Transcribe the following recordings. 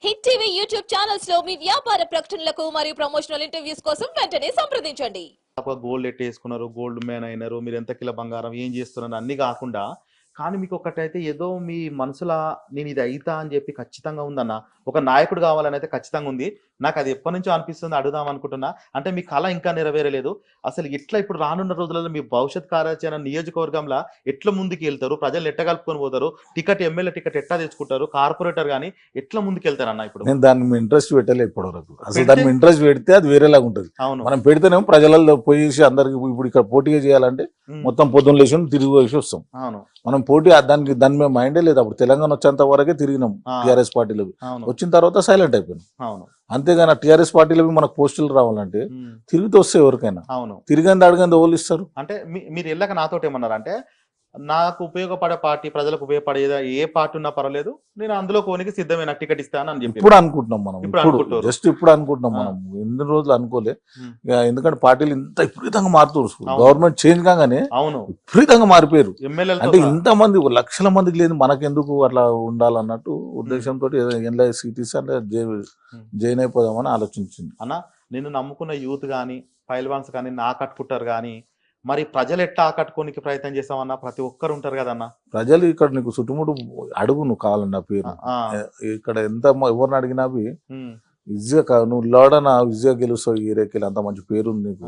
Hit TV YouTube channels లో మీ వ్యాపార ప్రకటనలకు మరియు ప్రమోషనల్ ఇంటర్వ్యూస్ కోసం వెంటనే సంప్రదించండి. గోల్డ్ ఎట్టేసుకున్నారు, గోల్డ్ మ్యాన్ అయినారు, మీరు ఎంత కిలో బంగారం ఏం చేస్తున్నారు అన్ని కాకుండా కానీ మీకు ఒకటైతే ఏదో మీ మనసులో నేను ఇది అయితా అని చెప్పి ఖచ్చితంగా ఉందన్న. ఒక నాయకుడు కావాలని అయితే ఖచ్చితంగా ఉంది. నాకు అది ఎప్పటి నుంచో అనిపిస్తుంది, అడుగుదాం అనుకుంటున్నా. అంటే మీ కళ ఇంకా నెరవేరలేదు. అసలు ఎట్లా ఇప్పుడు రానున్న రోజులలో మీ భవిష్యత్ కార్యాచరణ నియోజకవర్గంలో ఎట్లా ముందుకు వెళ్తారు, ప్రజలు ఎట్లా కలుపుకొని పోతారు, ఎమ్మెల్యే టికెట్ ఎట్లా తెచ్చుకుంటారు, కార్పొరేటర్ కానీ ఎట్లా ముందుకు వెళ్తారన్న? ఇప్పుడు నేను దాని మీద ఇంట్రెస్ట్ పెట్టలే ఇప్పటి వరకు. అసలు దాని మీద ఇంట్రెస్ట్ పెడితే అది వేరేలాగా ఉంటుంది. అవును, మనం పెడితేనేమో ప్రజలలో పోయేసి అందరికి ఇప్పుడు ఇక్కడ పోటీగా చేయాలంటే మొత్తం పొద్దున్న లేచి తిరిగి వేసి వస్తాం. అవును, మనం పోటీ దాని మీద మైండే లేదు. అప్పుడు తెలంగాణ వచ్చేంత వరకే తిరిగినాం టీఆర్ఎస్ పార్టీలో. వచ్చిన తర్వాత సైలెంట్ అయిపోయినాం. అవును, అంతేగాని టీఆర్ఎస్ పార్టీలో మనకు పోస్టులు రావాలంటే తిరిగితే వస్తే ఎవరికైనా. అవును, తిరిగింది అడిగింది ఎవరు ఇస్తారు? అంటే మీరు వెళ్ళక నాతోటి ఏమన్నారంటే నాకు ఉపయోగపడే పార్టీ, ప్రజలకు ఉపయోగపడే ఏ పార్టీ ఉన్నా పర్వాలేదు, నేను అందులో కోనికి సిద్ధమే, నాకు టికెట్ ఇస్తాను అని చెప్పి ఇప్పుడు అనుకుంటున్నాం. మనం ఇప్పుడు అనుకుంటున్నాం. మనం ఎన్ని రోజులు అనుకోలే. ఎందుకంటే పార్టీలు ఇంత విపరీతంగా మారుతారు. గవర్నమెంట్ చేంజ్ కాగానే అవును విపరీతంగా మారిపోయారు. ఎమ్మెల్యేలు అంటే ఇంతమంది లక్షల మందికి లేదు, మనకెందుకు అట్లా ఉండాలన్నట్టు ఉద్దేశంతో సిటీస్ అంటే జైన్ అయిపోదామని ఆలోచించింది. అన్న, నేను నమ్ముకున్న యూత్ కానీ పైల్వాన్స్ కానీ నా కట్టుకుంటారు కానీ మరి ప్రజలు ఎట్లా ఆకట్టుకోనికి ప్రయత్నం చేస్తామన్నా? ప్రతి ఒక్కరు ఉంటారు కదన్నా ప్రజలు. ఇక్కడ నీకు చుట్టుముట్టు అడుగు, నువ్వు కావాలన్నా పేరు ఇక్కడ ఎంత ఎవరిని అడిగినా ఈజీగా నువ్వు లోడనా ఈజీగా గెలుస్తావు. ఈ రేఖలు అంత మంచి పేరు ఉంది నీకు.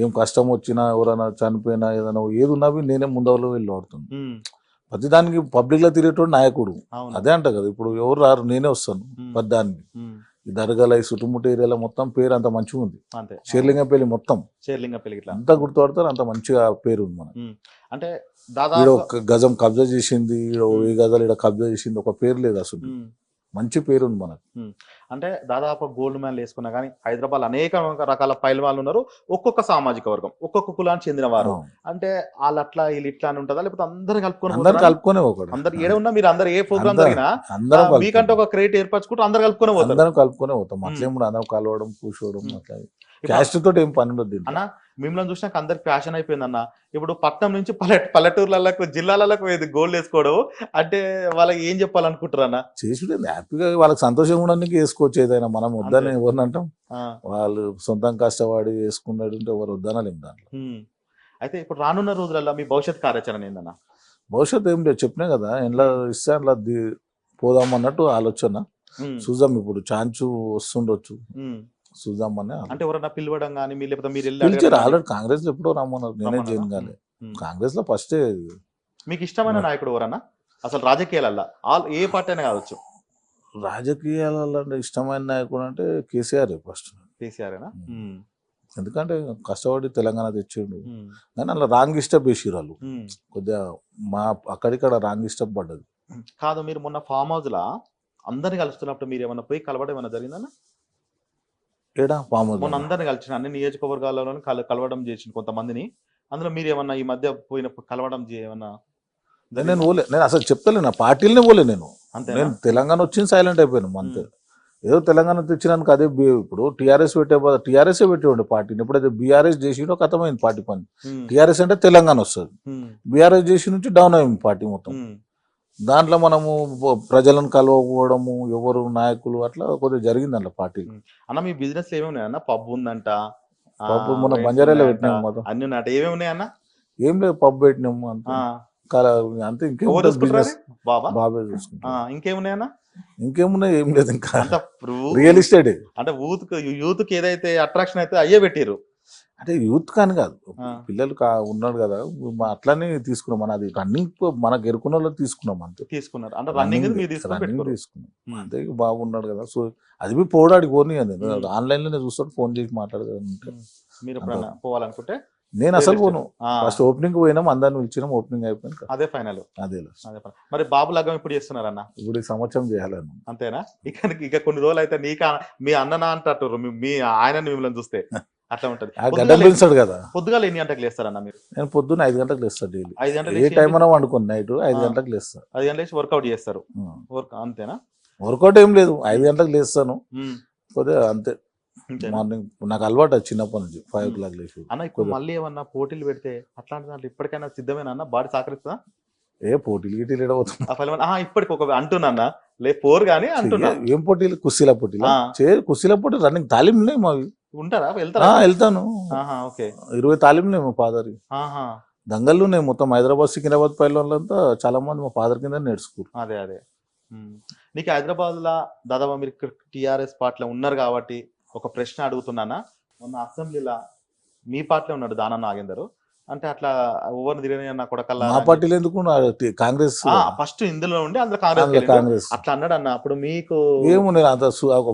ఏం కష్టం వచ్చినా, ఎవరైనా చనిపోయినా, ఏదైనా ఏది ఉన్నా నేనే ముందరలో వెళ్ళి ఆడుతాను. ప్రతిదానికి పబ్లిక్ లో తిరిగేటోడు నాయకుడు. అదే అంట కదా, ఇప్పుడు ఎవరు రారు, నేనే వస్తాను ప్రతిదానికి. ఈ దర్గాల ఈ చుట్టుముట్టు ఏరియాలో మొత్తం పేరు అంత మంచిగా ఉంది. షేర్లింగపల్లి మొత్తం అంతా గుర్తుపడతారు, అంత మంచిగా పేరు ఉంది మనకి. అంటే దాదాపు ఒక గజం కబ్జా చేసింది, ఏ గజాలు ఇక్కడ కబ్జా చేసింది, ఒక పేరు లేదు అసలు. మంచి పేరు ఉంది మనకు. అంటే దాదాపు గోల్డ్ మ్యాన్లు వేసుకున్నా కానీ హైదరాబాద్ అనేక రకాల పైల్వాన్లు ఉన్నారు. ఒక్కొక్క సామాజిక వర్గం, ఒక్కొక్క కులానికి చెందిన వారు. అంటే వాళ్ళు అట్లా వీళ్ళు ఇట్లా అని ఉంటుందా, లేకపోతే అందరు కలుపుకొని అందరు ఏడ ఉన్నా మీరు అందరు ఏ ప్రోగ్రామ్ జరిగినా మీకంటే ఒక క్రెడిట్ ఏర్పరచుకుంటూ అందరు కలుపుకొని పోతారు. అందరం కలుపుకొని పోతాం. అట్లేముడు అందరం కలవడం కూర్చోవడం అట్లా. క్యాస్ట్ తోటి ఏం పని ఉండదు అన్న. మిమ్మల్ని చూసినాక అందరికి ఫ్యాషన్ అయిపోయింది అన్న. ఇప్పుడు పట్నం నుంచి పల్లెటూర్లకు జిల్లాలకు గోల్డ్ వేసుకోవడం అంటే వాళ్ళకి ఏం చెప్పాలనుకుంటారు అన్న? చేసుడు హ్యాపీగా వాళ్ళకి సంతోషంగా ఉండడానికి వేసుకోవచ్చు. ఏదైనా మనం వద్దని ఎవరిని అంటాం? వాళ్ళు సొంతం కష్టపడి వేసుకున్నాడు అంటే ఎవరు వద్దనలేం దాంట్లో. అయితే ఇప్పుడు రానున్న రోజులలో మీ భవిష్యత్ కార్యాచరణ ఏందన్న? భవిష్యత్తు ఏం లేదు, చెప్పినా కదా. ఎలా ఇస్తే అట్లా పోదాం అన్నట్టు ఆలోచన. చూద్దాం, ఇప్పుడు ఛాన్స్ వస్తుండొచ్చు, చూద్దామని. అంటే ఎవరన్నా పిలవడం కానీ లేకపోతే మీరు పిలిచారు ఆల్రెడీ. కాంగ్రెస్ ఎప్పుడో రమ్మన్నారు, నేనే చేయను కానీ. కాంగ్రెస్ లో ఫస్టే. మీకు ఇష్టమైన నాయకుడు ఎవరన్నా అసలు రాజకీయాలల్లో? ఏ పార్టీ అయినా కావచ్చు. రాజకీయాలలో ఇష్టమైన నాయకుడు అంటే కేసీఆర్ ఫస్ట్. కేసీఆర్ ఎందుకంటే కష్టపడి తెలంగాణ తెచ్చిండు. కానీ అలా రాంగ్ ఇష్టం వేసిరు వాళ్ళు. కొద్దిగా మా అక్కడిక్కడ రాంగ్ ఇష్టం పడ్డది. కాదు, మీరు మొన్న ఫామ్ హౌస్ లా అందరిని కలుస్తున్నప్పుడు మీరు ఏమన్నా పోయి కలవడం ఏమన్నా జరిగిందన్నా? మొన్న అందరిని కలిసిన అన్ని నియోజకవర్గాలలో కలవడం చేసిన కొంతమందిని. అందులో మీరు ఏమన్నా ఈ మధ్య పోయినప్పుడు కలవడం ఏమన్నా? నేను అసలు చెప్తలే, నా పార్టీలనే పోలే నేను. నేను తెలంగాణ వచ్చింది సైలెంట్ అయిపోయాను అంతే. ఏదో తెలంగాణ తెచ్చినానికి అదే. ఇప్పుడు టీఆర్ఎస్ టీఆర్ఎస్ పెట్టేవాడు పార్టీని. ఎప్పుడైతే బీఆర్ఎస్ చేసిండో కథమైంది పార్టీ పని. టీఆర్ఎస్ అంటే తెలంగాణ వస్తుంది, బీఆర్ఎస్ చేసి నుంచి డౌన్ అయింది పార్టీ మొత్తం. దాంట్లో మనము ప్రజలను కలవకపోవడము, ఎవరు నాయకులు అట్లా కొద్దిగా జరిగింది అట్లా పార్టీ. అన్న, మీ బిజినెస్ ఏమేమి ఉన్నాయన్న? పబ్ ఉందంట, పబ్ మన బంజారాలో పెట్టినాము. అన్ని ఉన్నాయట, ఏమేమి ఉన్నాయన్న? ఏం లేదు, పబ్ పెట్టినాము అంతే. ఇంకేం బిజినెస్ బాబే చూసుకుంటా. ఇంకేమున్నాయన్న? ఇంకేమున్నాయి, ఏం లేదు. ఇంకా రియల్ ఎస్టేట్. అంటే యూత్ కి ఏదైతే అట్రాక్షన్ అయితే అయ్యే పెట్టిరు. అంటే యూత్ కానీ కాదు, పిల్లలు ఉన్నాడు కదా అట్లానే తీసుకున్నాం. మనది రన్నింగ్ మనకు ఎరుకున్న వాళ్ళు తీసుకున్నాం అంతే. తీసుకున్నారు అంటే రన్నింగ్ తీసుకున్నాం అంతే. బాగున్నాడు కదా, సో అది పోవడానికి పోనీ అని ఆన్లైన్ లోనే చూస్తాడు, ఫోన్ చేసి మాట్లాడగలంటే. మీరు పోవాలనుకుంటే నేను అసలు పోను. ఫస్ట్ ఓపెనింగ్ పోయినాం, అందరిని పిలిచినాం, ఓపెనింగ్ అయిపోయింది, అదే ఫైనల్. అదే మరి బాబు లగ్గం ఇప్పుడు చేస్తున్నారన్న? ఇప్పుడు ఈ సంవత్సరం చేయాలని. అంతేనా? ఇక కొన్ని రోజులు అయితే మీ అన్ననా అంటారు, మీ ఆయన మిమ్మల్ని చూస్తే అట్లా ఉంటది. కదా. పొద్దుగాల ఎన్ని గంటలకు లేస్తారన్న మీరు? నేను పొద్దున్న 5 గంటలకు లేస్తాను డైలీ. 5 గంటలకు ఏ టైం అయినా వండుకోండి, నైట్ 5 గంటలకు లేస్తాను. 5 గంటలకు లేచి వర్కౌట్ చేస్తారు? అంతేనా? వర్కౌట్ ఏం లేదు, 5 గంటలకు లేస్తాను కొద్దిగా అంతే. మార్నింగ్ నాకు అలవాటు చిన్నప్పటి నుంచి 5 o'clock లేచి. అన్న, ఇప్పుడు మళ్ళీ ఏమన్నా పోటీలు పెడితే అట్లాంటి దాంట్లో ఇప్పటికైనా సిద్ధమేనా అన్న? బాడీ సహకరిస్తుందా? ఏ పోటీలు గిటీలు ఎడబోతుంది ఆ పల్లె ఇప్పటికి ఒక అంటున్నా లే పోరు కానీ అంటున్నా ఏం పోటీలు కుస్తీల పోటీలు ఆ. కుస్తీల పోటీ రన్నింగ్ తాలీం ఉన్నాయి మావి ఉంటారా వెళ్తారా వెళ్తాను ఓకే 20 తాలీం ఉన్నాయి మా ఫాదర్ ఆహా దంగళ్ళు ఉన్నాయి మొత్తం హైదరాబాద్ సికింద్రాబాద్ పైలంతా చాలా మంది మా ఫాదర్ కింద నేర్చుకోరు అదే నీకు హైదరాబాద్ లా దాదాపు మీరు టిఆర్ఎస్ పార్టీలో ఉన్నారు కాబట్టి ఒక ప్రశ్న అడుగుతున్నానా మొన్న అసెంబ్లీలో మీ పార్టీలో ఉన్నాడు దానం నాగేందర్ అంటే అట్లా ఎవరిని తిరిగిన నా కొడకల్లా మా పార్టీలో ఎందుకు కాంగ్రెస్ ఫస్ట్ ఇందులో ఉండి అందులో కాంగ్రెస్ కాంగ్రెస్ అట్లా అన్నాడు అన్న అప్పుడు మీకు ఏమో నేను అంత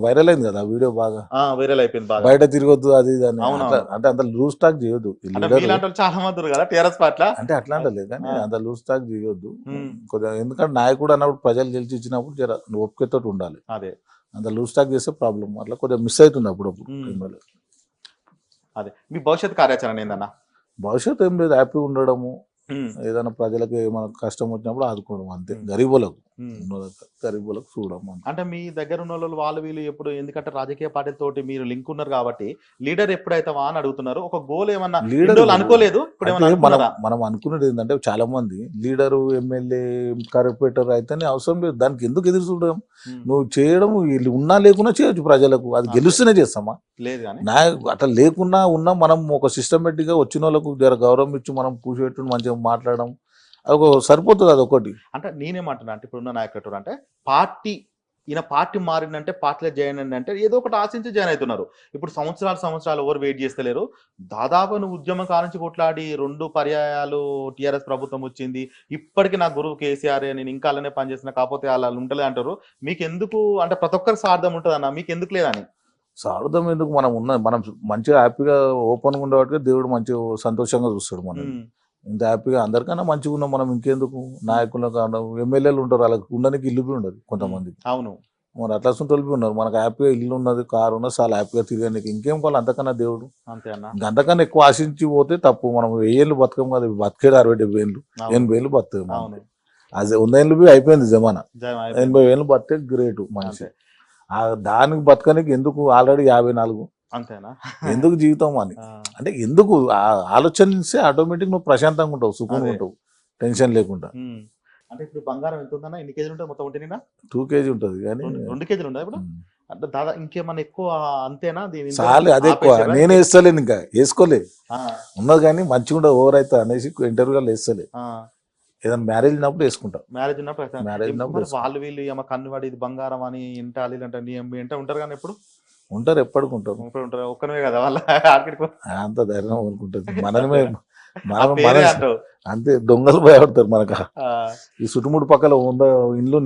వైరల్ అయింది కదా వీడియో బాగా వైరల్ అయిపోయింది బాగా బయట తిరగొద్దు అది ఇది అని అవును, అంటే అంత లూజ్ టాక్ చేయొద్దు అంటే మీలాంటి వాళ్ళు చాలా మంది ఉన్నారు కదా టిఆర్ఎస్ పార్టీలో అంటే అట్లా అంటలేదు కానీ అంత లూజ్ టాక్ చేయొద్దు కొద్దిగా ఎందుకంటే నాయకుడు అన్నప్పుడు ప్రజలు గెలిచి ఇచ్చినప్పుడు జర ఓపికతో ఉండాలి అదే అంత లూజ్ టాక్ చేస్తే ప్రాబ్లం అట్లా కొద్దిగా మిస్ అవుతుంది అప్పుడప్పుడు అదే మీ భవిష్యత్ కార్యాచరణ ఏందన్నా భవిష్యత్తు ఏం లేదు హ్యాపీ ఉండడము ఏదైనా ప్రజలకు ఏమైనా కష్టం వచ్చినప్పుడు ఆదుకోవడం అంతే గరీబులకు గరీబులకు చూడడం అంటే మీ దగ్గర ఉన్న వాళ్ళు వీళ్ళు ఎప్పుడు ఎందుకంటే రాజకీయ పార్టీలతోటి మీరు లింక్ ఉన్నారు కాబట్టి లీడర్ ఎప్పుడైతావా అని అడుగుతున్నారు ఒక గోల్ ఏమన్నా లీడర్ అనుకోలేదు మనం అనుకునేది ఏంటంటే చాలా మంది లీడరు ఎమ్మెల్యే కార్పొరేటర్ అయితేనే అవసరం లేదు దానికి ఎందుకు ఎదురు చూడడం నువ్వు చేయడం వీళ్ళు ఉన్నా లేకున్నా చేయొచ్చు ప్రజలకు అది గెలుస్తూనే చేస్తామా లేదు కానీ అట్లా లేకున్నా ఉన్నా మనం ఒక సిస్టమేటిక్ గా వచ్చిన వాళ్ళకు జర గౌరవం ఇచ్చి మనం పూసిపెట్టు మంచిగా మాట్లాడడం అది సరిపోతుంది అది ఒకటి అంటే నేనేమంటున్నా అంటే ఇప్పుడున్న నాయకుడు అంటే పార్టీ ఈయన పార్టీ మారిందంటే పార్టీలో జాయిన్ అయ్యింది అంటే ఏదో ఒకటి ఆశించి జాయిన్ అవుతున్నారు ఇప్పుడు సంవత్సరాలు ఎవరు వెయిట్ చేస్తలేరు దాదాపు నువ్వు ఉద్యమం కానించి కొట్లాడి 2 పర్యాయాలు టిఆర్ఎస్ ప్రభుత్వం వచ్చింది ఇప్పటికీ నా గురువు కేసీఆర్ నేను ఇంకా అలానే పనిచేస్తున్నా కాకపోతే వాళ్ళు ఉంటలే అంటారు మీకు ఎందుకు అంటే ప్రతి ఒక్కరికి స్వార్థం ఉంటుంది అన్న మీకు ఎందుకు లేదని స్వార్థం ఎందుకు మనం మంచిగా హ్యాపీగా ఓపెన్గా ఉండేవాటిగా దేవుడు మంచిగా సంతోషంగా చూస్తాడు మనం ఇంత హ్యాపీగా అందరికన్నా మంచిగా ఉన్నాం మనం ఇంకెందుకు నాయకులకు ఎమ్మెల్యేలు ఉంటారు వాళ్ళకి ఉండడానికి ఇల్లు ఉండదు కొంతమంది అవును మరి అట్లా తొలిపి ఉన్నారు మనకు హ్యాపీగా ఇల్లు ఉన్నది కారు ఉన్నది చాలా హ్యాపీగా తిరగడానికి ఇంకేం కావాలి అంతకన్నా దేవుడు అంతే అన్న అంతకన్నా ఎక్కువ ఆశించి పోతే తప్పు మనం 1000 ఏళ్ళు బతకం కదా బతికేది 60-70 ఏళ్ళు 80 ఏళ్ళు బతుకం అది 100 ఏళ్ళు అయిపోయింది జమానా 80 ఏళ్ళు బతికే గ్రేట్ మనిషి దానికి బతకనికి ఎందుకు ఆల్రెడీ 54 అంతేనా ఎందుకు జీవితం అని అంటే ఎందుకు ఆలోచనిస్తే ఆటోమేటిక్ నువ్వు ప్రశాంతంగా ఉంటావు సుఖంగా ఉంటావు టెన్షన్ లేకుండా అంటే ఇప్పుడు బంగారం ఎంత ఉందన్నా ఎన్ని కేజీలు ఉంటుంది మొత్తం ఉంటే 2 కేజీ ఉంటుంది కానీ 2 కేజీలు ఉంటాయి ఇప్పుడు అంటే దాదాపు ఇంకేమన్నా ఎక్కువ అంతేనా చాలు అదే ఎక్కువ నేను వేస్తలేను ఇంకా వేసుకోలే ఉన్నది కానీ మంచిగా ఉండదు ఓవర్ అయితే అనేసి ఇంటర్వ్యూలో వేస్తలే ఏదైనా మ్యారేజ్ ఉన్నప్పుడు వేసుకుంటా మ్యారేజ్ ఉన్నప్పుడు వాళ్ళు వీళ్ళు ఏమో కన్నువాడి ఇది బంగారం అని ఇంటాలి అంటే నీ ఇంట ఉంటారు కానీ ఎప్పుడు ఉంటారు ఎప్పటికుంటారు ఒక్కనే కదా వాళ్ళ అంత ధైర్యం అనుకుంటుంది మనమే అంతే దొంగలు భయపడతారు మనకు ఈ చుట్టుముడు పక్కల ఇండ్లు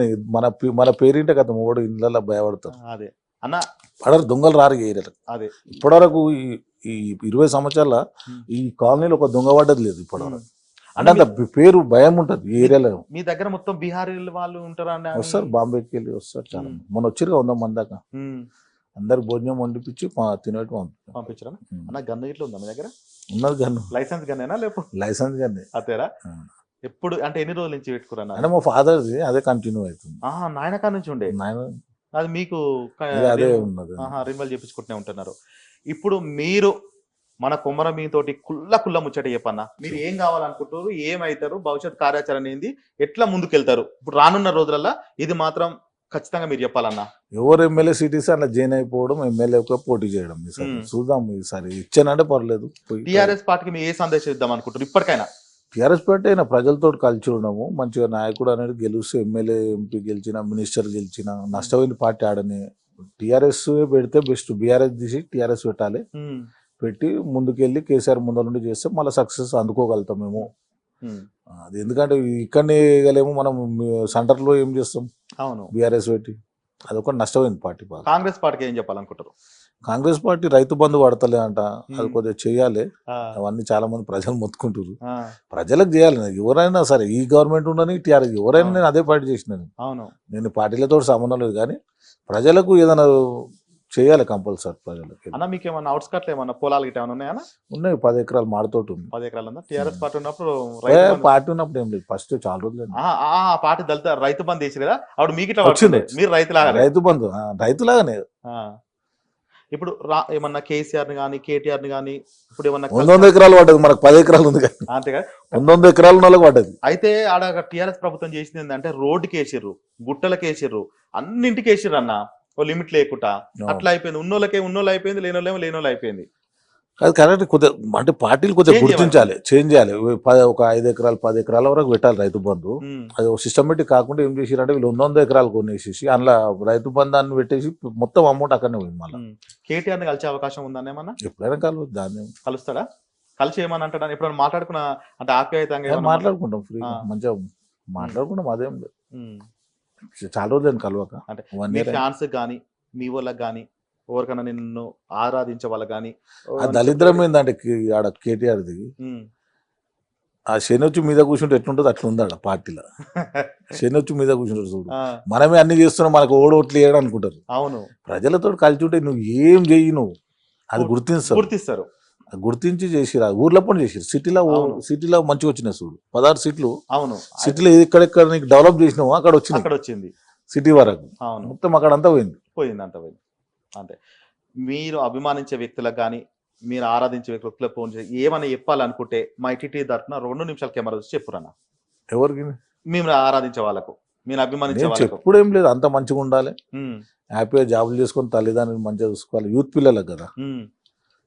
మన పేరింటే కదా మూడు ఇండ్లలో భయపడతారు అదే అన్న పడరు దొంగలు రారు ఏరియాలో అదే ఇప్పటివరకు ఈ 20 సంవత్సరాల ఈ కాలనీలో ఒక దొంగ పడ్డది లేదు ఇప్పటివరకు అంటే అంత పేరు భయం ఉంటది ఈ ఏరియాలో మీ దగ్గర మొత్తం బీహారీ వాళ్ళు ఉంటారా వస్తారు బాంబేకి వెళ్ళి వస్తారు చాలా మొన్న వచ్చారు 100 మంది దాకా అందరు భోజనం వండిపించి తినేట్టు పంపించరా అన్న గన్ను ఇట్లా ఉందా మీ దగ్గర ఉన్నది గన్ను లైసెన్స్ గన్నేనా లేకపోతే లైసెన్స్ గన్నే అదేరా ఎప్పుడు అంటే ఎన్ని రోజుల నుంచి పెట్టుకురా అంటే మా ఫాదర్ది అదే కంటిన్యూ అవుతుంది నాయన కాడ నుంచి ఉండే అది మీకు అదే ఉన్నది రిన్యువల్ చేపించుకుంటూనే ఉంటున్నారు ఇప్పుడు మీరు మన కొమరం తోటి కుల్ల ముచ్చట చెప్పన్నా మీరు ఏం కావాలనుకుంటారు ఏమైతారు భవిష్యత్ కార్యాచరణ ఏంది ఎట్లా ముందుకెళ్తారు ఇప్పుడు రానున్న రోజులలో ఇది మాత్రం ఖచ్చితంగా మీరు చెప్పాలన్నా ఎవరు ఎమ్మెల్యే సీట్ అలా జైన్ అయిపోవడం ఎమ్మెల్యే పోటీ చేయడం చూద్దాం ఈసారి ఇచ్చానంటే పర్లేదు టిఆర్ఎస్ పార్టీకి మీరు ఏ సందేశం ఇద్దాం అనుకుంటారు ఇప్పటికైనా టిఆర్ఎస్ పార్టీ అయినా ప్రజలతో కలిసి ఉండము మంచిగా నాయకుడు అనేది గెలిస్తే ఎమ్మెల్యే ఎంపీ గెలిచిన మినిస్టర్ గెలిచిన నష్టమైన పార్టీ ఆడని టిఆర్ఎస్ పెడితే బెస్ట్ బీఆర్ఎస్ తీసి టిఆర్ఎస్ పెట్టాలి పెట్టి ముందుకెళ్ళి కేసీఆర్ ముందర నుండి చేస్తే మళ్ళీ సక్సెస్ అందుకోగలుగుతాం మేము అది ఎందుకంటే ఇక్కడనే వేయగలేము మనం సెంటర్ లో ఏం చేస్తాం అవును బీఆర్ఎస్ పెట్టి అదొక నష్టమైంది పార్టీ కాంగ్రెస్ పార్టీకి ఏం చెప్పాలనుకుంటారు కాంగ్రెస్ పార్టీ రైతు బంధు పడతలే అంట అది కొద్దిగా చెయ్యాలి అవన్నీ చాలా మంది ప్రజలు మొత్తుకుంటారు ప్రజలకు చేయాలి ఎవరైనా సరే ఈ గవర్నమెంట్ ఉండని టీఆర్ఎస్ ఎవరైనా నేను అదే పార్టీ చేసినాను అవును నేను పార్టీలతో సంబంధం లేదు కానీ ప్రజలకు ఏదైనా చేయాలి కంపల్సరీ ప్రజలకి అన్న మీకు ఏమన్నా అవుట్స్కట్ ఏమన్నా పొలాలు గిట్ట ఏమన్నా ఉన్నాయా ఉన్నాయి 10 ఎకరాలు మాడతోటి ఉంది 10 ఎకరాలు ఉందా టీఆర్ఎస్ పార్టీ ఉన్నప్పుడు పార్టీ ఉన్నప్పుడు ఏం లేదు ఫస్ట్ చాలా రోజులు పార్టీ దళిత రైతు బంధు వేసి కదా అప్పుడు మీకు ఇట్లా వచ్చింది మీరు రైతులాగా రైతు బంధు రైతులాగానే ఇప్పుడు ఏమన్నా కేసీఆర్ ని కానీ కేటీఆర్ ని కానీ ఇప్పుడు ఏమన్నా 100 ఎకరాలు పడ్డది, మనకు 10 ఎకరాలు ఉంది కానీ అంతేగా 100 ఎకరాలు ఉన్న వాళ్ళకి పడ్డది. అయితే ఆడ టీఆర్ఎస్ ప్రభుత్వం చేసింది ఏంటంటే రోడ్డుకి వేసిర్రు, గుట్టలకి వేసిర్రు, అన్నింటికి వేసిర్రు అన్న, ఓ లిమిట్ లేకుండా. అట్లా అయిపోయింది. ఉన్నోళ్ళు అయిపోయింది, లేనోళ్ళు అయిపోయింది. అది కరెక్ట్. కొద్దిగా అంటే పార్టీలు కొద్దిగా Change గుర్తించాలి, చేంజ్ చేయాలి. ఒక 5 ఎకరాలు 10 ఎకరాల వరకు పెట్టాలి రైతు బంధు. అది సిస్టమేటిక్ కాకుండా ఏం చేసిరంటే వీళ్ళు 100 ఎకరాలు కొనేసేసి అందులో రైతు బంధాన్ని పెట్టేసి మొత్తం అమౌంట్ అక్కడనే పోయింది. మళ్ళీ కేటీఆర్ ని కలిసే అవకాశం ఉందన్న ఏమన్నా? ఎప్పుడైనా కలవచ్చు, దాన్ని కలుస్తాడా? కలిసి ఏమని అంటాడా? ఎప్పుడైనా మాట్లాడుకున్న అంటే ఆప్యాయతంగా ఏమన్నా మాట్లాడుకుంటాం, ఫ్రీ మంచిగా మాట్లాడుకుంటాం. అదేం లేదు, చాలా రోజులు కలవక. అంటే 1 మీ year. ఫ్యాన్స్ కానీ మీ వాళ్ళకి కానీ ఎవరికైనా నిన్ను ఆరాధించే వాళ్ళకి కానీ ఆ దళిద్రం ఏంటంటే ఆడ కేటీఆర్ది ఆ శనొచ్చు మీద కూర్చుంటే ఎట్లుంటుంది అట్లా ఉంది ఆడ పార్టీలో. శనొచ్చు మీద కూర్చుంటారు చూడు, మనమే అన్ని చేస్తున్నాం, మనకు ఓట్లు వేయడం అనుకుంటారు. అవును, ప్రజలతో కలిసి ఉంటే నువ్వు ఏం చెయ్యి, నువ్వు అది గుర్తిస్తారు. గుర్తించి చేసిరా. ఊర్లో పని చేసిరు. సిటీలో మంచిగా వచ్చినాయి చూడు, 16 సీట్లు. అవును, సిటీలో ఎక్కడెక్కడ నీకు డెవలప్ చేసినావు అక్కడ వచ్చింది. సిటీ వరకు అవును, మొత్తం అక్కడ అంతా పోయింది. అంత పోయింది. అంతే. మీరు అభిమానించే వ్యక్తులకు కానీ మీరు ఆరాధించే వ్యక్తులకు ఫోన్ చేసి ఏమైనా చెప్పాలనుకుంటే మా ITT తరఫున 2 నిమిషాలు కెమెరా చూసి చెప్పురన్న. ఎవరికి? మేము ఆరాధించే వాళ్ళకు, మీరు అభిమానించే వాళ్ళకు. ఎప్పుడేం లేదు, అంత మంచిగా ఉండాలి, హ్యాపీగా జాబులు చేసుకొని తల్లిదండ్రులు మంచిగా చూసుకోవాలి. యూత్ పిల్లలకు కదా,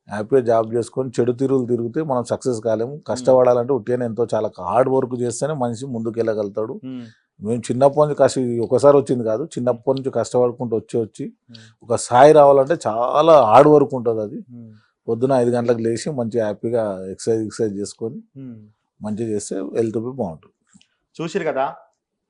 హ్యాపీగా జాబ్ చేసుకొని చెడు తిరుగులు తిరిగితే మనం సక్సెస్ కాలేము. కష్టపడాలంటే ఉట్టిగానే ఎంతో చాలా హార్డ్ వర్క్ చేస్తేనే మనిషి ముందుకు వెళ్ళగలుగుతాడు. మేము చిన్నప్పటి నుంచి ఒకసారి వచ్చింది కాదు, చిన్నప్పటి నుంచి కష్టపడుకుంటూ వచ్చి ఒక స్థాయి రావాలంటే చాలా హార్డ్ వర్క్ ఉంటుంది. అది పొద్దున 5 గంటలకు లేచి మంచిగా హ్యాపీగా ఎక్సర్సైజ్ చేసుకొని మంచిగా చేస్తే హెల్త్ బాగుంటుంది. చూసిరు కదా,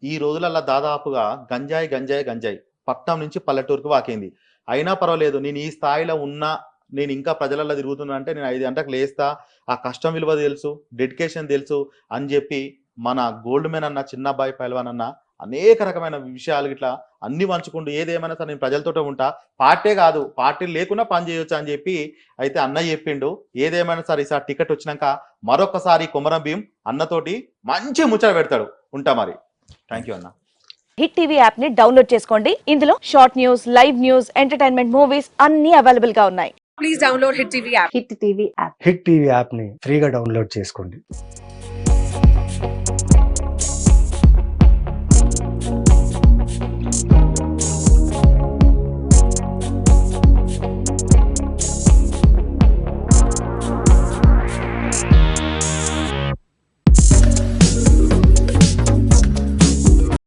ఈ రోజులలో దాదాపుగా గంజాయి పట్నం నుంచి పల్లెటూరుకు వాకింది. అయినా పర్వాలేదు, నేను ఈ స్థాయిలో ఉన్నా, నేను ఇంకా ప్రజలలో తిరుగుతున్నా అంటే నేను 5 గంటలకు లేస్తా, ఆ కష్టం విలువ తెలుసు, డెడికేషన్ తెలుసు అని చెప్పి మన గోల్డ్ మెన్ అన్న, చిన్నబ్బాయి పైల్వాన్ అన్న అనేక రకమైన విషయాలు ఇట్లా అన్ని పంచుకుంటూ ఏదేమైనా సరే నేను ప్రజలతోటే ఉంటా, పార్టీ కాదు పార్టీ లేకుండా పని చేయొచ్చు అని చెప్పి అయితే అన్నయ్య చెప్పిండు. ఏదేమైనా సరే ఈసారి టికెట్ వచ్చినాక మరొకసారి కొమరం భీం అన్నతోటి మంచి ముచ్చట పెడతాడు. ఉంటా మరి. థ్యాంక్ యూ అన్న. హిట్ టీవీ యాప్ ని డౌన్లోడ్ చేసుకోండి. ఇందులో short news, live news, entertainment movies అన్ని అవైలబుల్ గా ఉన్నాయి. Please download hit TV app. Hit TV app ని ఫ్రీగా డౌన్లోడ్ చేసుకోండి.